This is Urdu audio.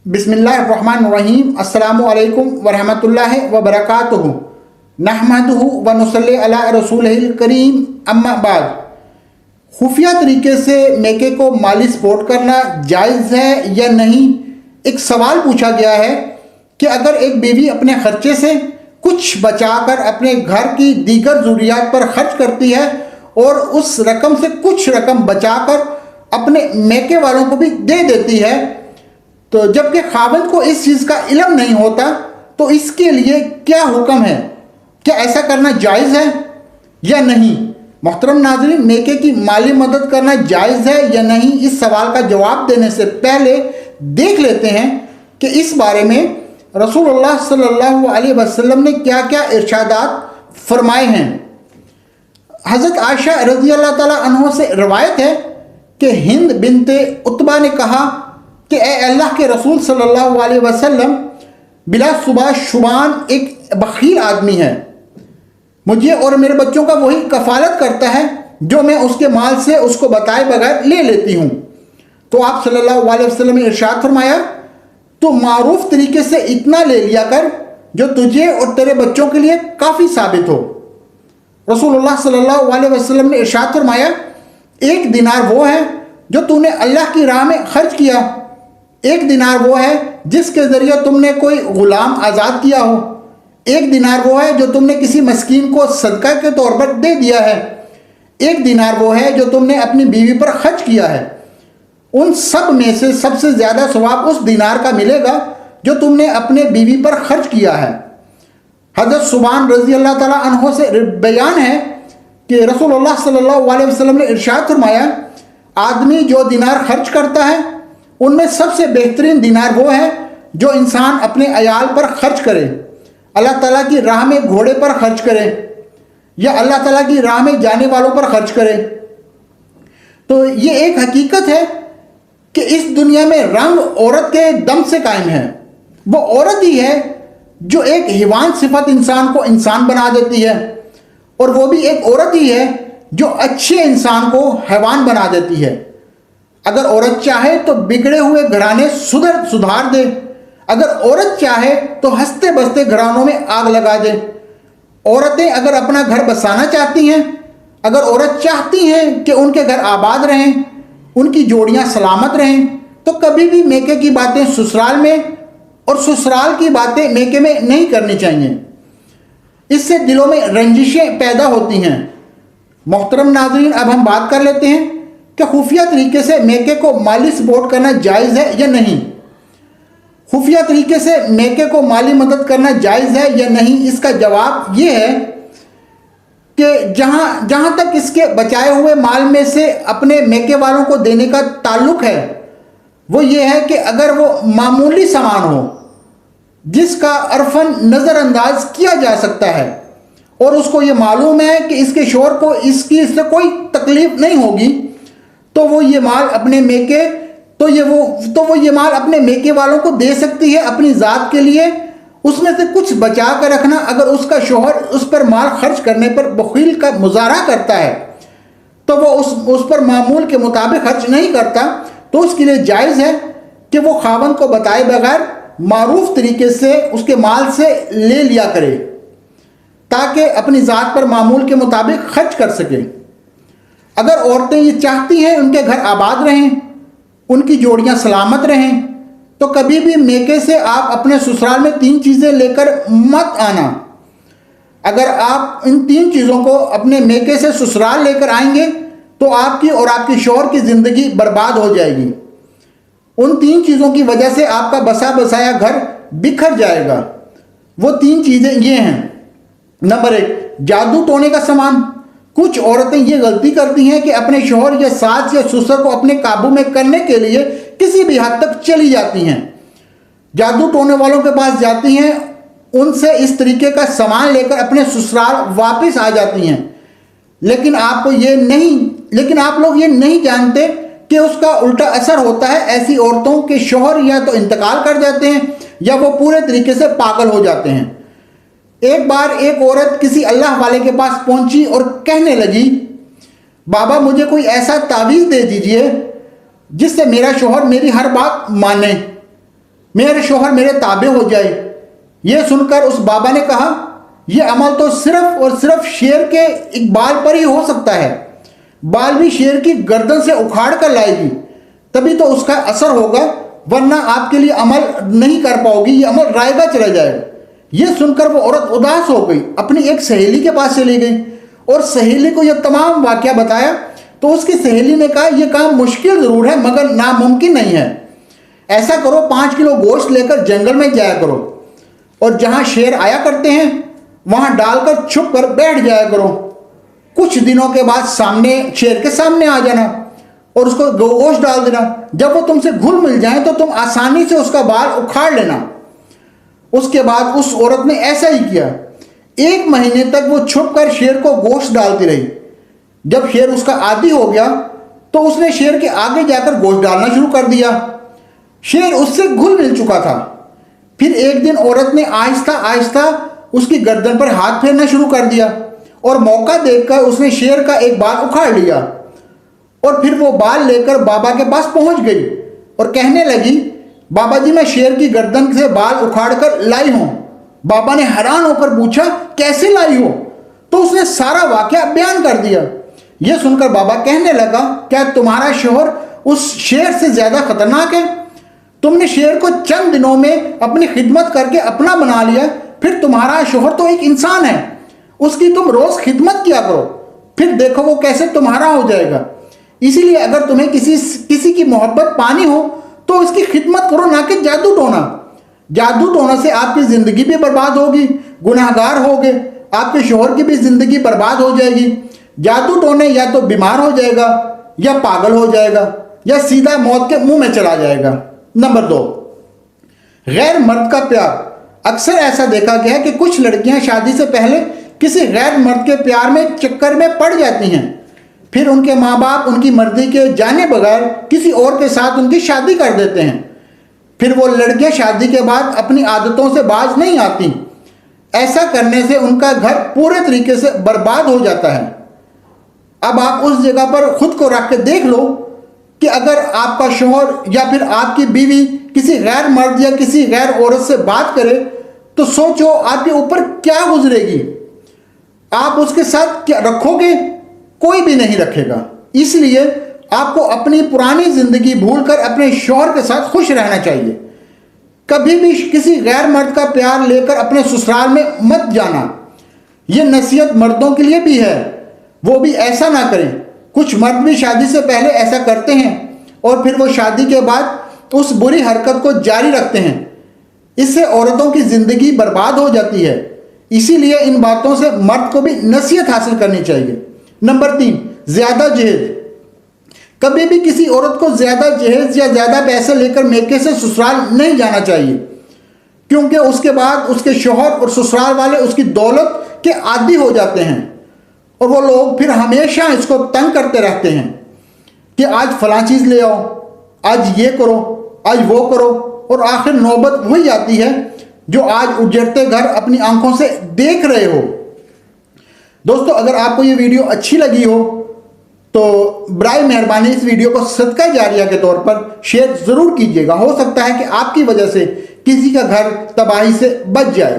بسم اللہ الرحمن الرحیم۔ السلام علیکم ورحمۃ اللہ وبرکاتہ۔ نحمدہ ونصلی علی رسولہ الکریم، اما بعد۔ خفیہ طریقے سے میکے کو مالی سپورٹ کرنا جائز ہے یا نہیں؟ ایک سوال پوچھا گیا ہے کہ اگر ایک بیوی اپنے خرچے سے کچھ بچا کر اپنے گھر کی دیگر ضروریات پر خرچ کرتی ہے اور اس رقم سے کچھ رقم بچا کر اپنے میکے والوں کو بھی دے دیتی ہے، تو جبکہ خاوند کو اس چیز کا علم نہیں ہوتا، تو اس کے لیے کیا حکم ہے؟ کیا ایسا کرنا جائز ہے یا نہیں؟ محترم ناظرین، میکے کی مالی مدد کرنا جائز ہے یا نہیں، اس سوال کا جواب دینے سے پہلے دیکھ لیتے ہیں کہ اس بارے میں رسول اللہ صلی اللہ علیہ وسلم نے کیا کیا ارشادات فرمائے ہیں۔ حضرت عائشہ رضی اللہ تعالیٰ عنہ سے روایت ہے کہ ہند بنت عتبہ نے کہا کہ اے اللہ کے رسول صلی اللہ علیہ وسلم، بلا صبح شبان ایک بخیل آدمی ہے، مجھے اور میرے بچوں کا وہی کفالت کرتا ہے جو میں اس کے مال سے اس کو بتائے بغیر لے لیتی ہوں۔ تو آپ صلی اللہ علیہ وسلم نے ارشاد فرمایا، تو معروف طریقے سے اتنا لے لیا کر جو تجھے اور تیرے بچوں کے لیے کافی ثابت ہو۔ رسول اللہ صلی اللہ علیہ وسلم نے ارشاد فرمایا، ایک دینار وہ ہے جو تم نے اللہ کی راہ میں خرچ کیا، ایک دینار وہ ہے جس کے ذریعے تم نے کوئی غلام آزاد کیا ہو، ایک دینار وہ ہے جو تم نے کسی مسکین کو صدقہ کے طور پر دے دیا ہے، ایک دینار وہ ہے جو تم نے اپنی بیوی پر خرچ کیا ہے۔ ان سب میں سے سب سے زیادہ ثواب اس دینار کا ملے گا جو تم نے اپنے بیوی پر خرچ کیا ہے۔ حضرت ثوبان رضی اللہ تعالیٰ عنہ سے بیان ہے کہ رسول اللہ صلی اللہ علیہ وسلم نے ارشاد فرمایا، آدمی جو دینار خرچ کرتا ہے ان میں سب سے بہترین دینار وہ ہے جو انسان اپنے عیال پر خرچ کرے، اللہ تعالیٰ کی راہ میں گھوڑے پر خرچ کرے یا اللہ تعالیٰ کی راہ میں جانے والوں پر خرچ کرے۔ تو یہ ایک حقیقت ہے کہ اس دنیا میں رنگ عورت کے دم سے قائم ہے۔ وہ عورت ہی ہے جو ایک حیوان صفت انسان کو انسان بنا دیتی ہے، اور وہ بھی ایک عورت ہی ہے جو اچھے انسان کو حیوان بنا دیتی ہے۔ اگر عورت چاہے تو بگڑے ہوئے گھرانے سدھار دے، اگر عورت چاہے تو ہنستے بستے گھرانوں میں آگ لگا دے۔ عورتیں اگر اپنا گھر بسانا چاہتی ہیں، اگر عورت چاہتی ہیں کہ ان کے گھر آباد رہیں، ان کی جوڑیاں سلامت رہیں، تو کبھی بھی میکے کی باتیں سسرال میں اور سسرال کی باتیں میکے میں نہیں کرنی چاہیے، اس سے دلوں میں رنجشیں پیدا ہوتی ہیں۔ محترم ناظرین، اب ہم بات کر لیتے ہیں کہ خفیہ طریقے سے میکے کو مالی سپورٹ کرنا جائز ہے یا نہیں۔ خفیہ طریقے سے میکے کو مالی مدد کرنا جائز ہے یا نہیں، اس کا جواب یہ ہے کہ جہاں تک اس کے بچائے ہوئے مال میں سے اپنے میکے والوں کو دینے کا تعلق ہے، وہ یہ ہے کہ اگر وہ معمولی سامان ہو جس کا عرفاً نظر انداز کیا جا سکتا ہے اور اس کو یہ معلوم ہے کہ اس کے شوہر کو اس سے کوئی تکلیف نہیں ہوگی، تو وہ یہ مال اپنے میکے والوں کو دے سکتی ہے اپنی ذات کے لیے۔ اس میں سے کچھ بچا کر رکھنا، اگر اس کا شوہر اس پر مال خرچ کرنے پر بخیل کا مظاہرہ کرتا ہے تو وہ اس پر معمول کے مطابق خرچ نہیں کرتا، تو اس کے لیے جائز ہے کہ وہ خاوند کو بتائے بغیر معروف طریقے سے اس کے مال سے لے لیا کرے تاکہ اپنی ذات پر معمول کے مطابق خرچ کر سکے۔ اگر عورتیں یہ چاہتی ہیں ان کے گھر آباد رہیں، ان کی جوڑیاں سلامت رہیں، تو کبھی بھی میکے سے آپ اپنے سسرال میں 3 چیزیں لے کر مت آنا۔ اگر آپ ان 3 چیزوں کو اپنے میکے سے سسرال لے کر آئیں گے تو آپ کی اور آپ کے شوہر کی زندگی برباد ہو جائے گی۔ ان 3 چیزوں کی وجہ سے آپ کا بسا بسایا گھر بکھر جائے گا۔ وہ 3 چیزیں یہ ہیں۔ نمبر 1، جادو ٹونے کا سامان۔ کچھ عورتیں یہ غلطی کرتی ہیں کہ اپنے شوہر یا ساس یا سسر کو اپنے قابو میں کرنے کے لیے کسی بھی حد تک چلی جاتی ہیں، جادو ٹونے والوں کے پاس جاتی ہیں، ان سے اس طریقے کا سامان لے کر اپنے سسرال واپس آ جاتی ہیں، لیکن آپ لوگ یہ نہیں جانتے کہ اس کا الٹا اثر ہوتا ہے۔ ایسی عورتوں کے شوہر یا تو انتقال کر جاتے ہیں یا وہ پورے طریقے سے پاگل ہو جاتے ہیں۔ ایک بار ایک عورت کسی اللہ والے کے پاس پہنچی اور کہنے لگی، بابا مجھے کوئی ایسا تعویذ دے دیجئے جس سے میرا شوہر میری ہر بات مانے۔ میرے شوہر میرے تابع ہو جائے۔ یہ سن کر اس بابا نے کہا یہ عمل تو صرف اور صرف شیر کے ایک بال پر ہی ہو سکتا ہے، بال بھی شیر کی گردن سے اکھاڑ کر لائے گی تبھی تو اس کا اثر ہوگا، ورنہ آپ کے لیے عمل نہیں کر پاؤ گی، یہ عمل رائے گا چلا جائے گا۔ یہ سن کر وہ عورت اداس ہو گئی، اپنی ایک سہیلی کے پاس چلی گئی اور سہیلی کو یہ تمام واقعہ بتایا تو اس کی سہیلی نے کہا یہ کام مشکل ضرور ہے مگر ناممکن نہیں ہے۔ ایسا کرو 5 کلو گوشت لے کر جنگل میں جایا کرو اور جہاں شیر آیا کرتے ہیں وہاں ڈال کر چھپ کر بیٹھ جایا کرو، کچھ دنوں کے بعد شیر کے سامنے آ جانا اور اس کو گوشت ڈال دینا، جب وہ تم سے گھل مل جائیں تو تم آسانی سے اس کا بال اکھاڑ لینا۔ اس کے بعد اس عورت نے ایسا ہی کیا، 1 مہینے تک وہ چھپ کر شیر کو گوشت ڈالتی رہی۔ جب شیر اس کا عادی ہو گیا تو اس نے شیر کے آگے جا کر گوشت ڈالنا شروع کر دیا، شیر اس سے گھل مل چکا تھا۔ پھر ایک دن عورت نے آہستہ آہستہ اس کی گردن پر ہاتھ پھیرنا شروع کر دیا اور موقع دیکھ کر اس نے شیر کا ایک بال اکھاڑ لیا اور پھر وہ بال لے کر بابا کے پاس پہنچ گئی اور کہنے لگی بابا جی میں شیر کی گردن سے بال اکھاڑ کر لائی ہوں۔ بابا نے حیران ہو کر پوچھا کیسے لائی ہو؟ تو اس نے سارا واقعہ بیان کر دیا۔ یہ سن کر بابا کہنے لگا کیا تمہارا شوہر اس شیر سے زیادہ خطرناک ہے؟ تم نے شیر کو چند دنوں میں اپنی خدمت کر کے اپنا بنا لیا، پھر تمہارا شوہر تو ایک انسان ہے، اس کی تم روز خدمت کیا کرو، پھر دیکھو وہ کیسے تمہارا ہو جائے گا۔ اسی لیے اگر تمہیں کسی کی محبت پانی ہو تو اس کی خدمت کرو، نہ کہ جادو ٹونا۔ جادو ٹونا سے آپ کی زندگی بھی برباد ہوگی، گناہگار ہوگے، آپ کے شوہر کی بھی زندگی برباد ہو جائے گی۔ جادو ٹونے یا تو بیمار ہو جائے گا یا پاگل ہو جائے گا یا سیدھا موت کے منہ میں چلا جائے گا۔ نمبر 2، غیر مرد کا پیار۔ اکثر ایسا دیکھا گیا ہے کہ کچھ لڑکیاں شادی سے پہلے کسی غیر مرد کے پیار میں چکر میں پڑ جاتی ہیں، پھر ان کے ماں باپ ان کی مرضی کے جانے بغیر کسی اور کے ساتھ ان کی شادی کر دیتے ہیں، پھر وہ لڑکیاں شادی کے بعد اپنی عادتوں سے باز نہیں آتی۔ ایسا کرنے سے ان کا گھر پورے طریقے سے برباد ہو جاتا ہے۔ اب آپ اس جگہ پر خود کو رکھ کے دیکھ لو کہ اگر آپ کا شوہر یا پھر آپ کی بیوی کسی غیر مرد یا کسی غیر عورت سے بات کرے تو سوچو آپ کے اوپر کیا گزرے گی۔ آپ اس کے ساتھ کیا رکھو گے؟ کوئی بھی نہیں رکھے گا۔ اس لیے آپ کو اپنی پرانی زندگی بھول کر اپنے شوہر کے ساتھ خوش رہنا چاہیے۔ کبھی بھی کسی غیر مرد کا پیار لے کر اپنے سسرال میں مت جانا۔ یہ نصیحت مردوں کے لیے بھی ہے، وہ بھی ایسا نہ کریں۔ کچھ مرد بھی شادی سے پہلے ایسا کرتے ہیں اور پھر وہ شادی کے بعد اس بری حرکت کو جاری رکھتے ہیں، اس سے عورتوں کی زندگی برباد ہو جاتی ہے۔ اسی لیے ان باتوں سے مرد کو بھی نصیحت حاصل کرنی چاہیے۔ نمبر 3، زیادہ جہیز۔ کبھی بھی کسی عورت کو زیادہ جہیز یا زیادہ پیسے لے کر میکے سے سسرال نہیں جانا چاہیے، کیونکہ اس کے بعد اس کے شوہر اور سسرال والے اس کی دولت کے عادی ہو جاتے ہیں اور وہ لوگ پھر ہمیشہ اس کو تنگ کرتے رہتے ہیں کہ آج فلاں چیز لے آؤ، آج یہ کرو، آج وہ کرو، اور آخر نوبت وہی آتی ہے جو آج اجڑتے گھر اپنی آنکھوں سے دیکھ رہے ہو۔ دوستو اگر آپ کو یہ ویڈیو اچھی لگی ہو تو برائے مہربانی اس ویڈیو کو صدقہ جاریہ کے طور پر شیئر ضرور کیجیے گا، ہو سکتا ہے کہ آپ کی وجہ سے کسی کا گھر تباہی سے بچ جائے۔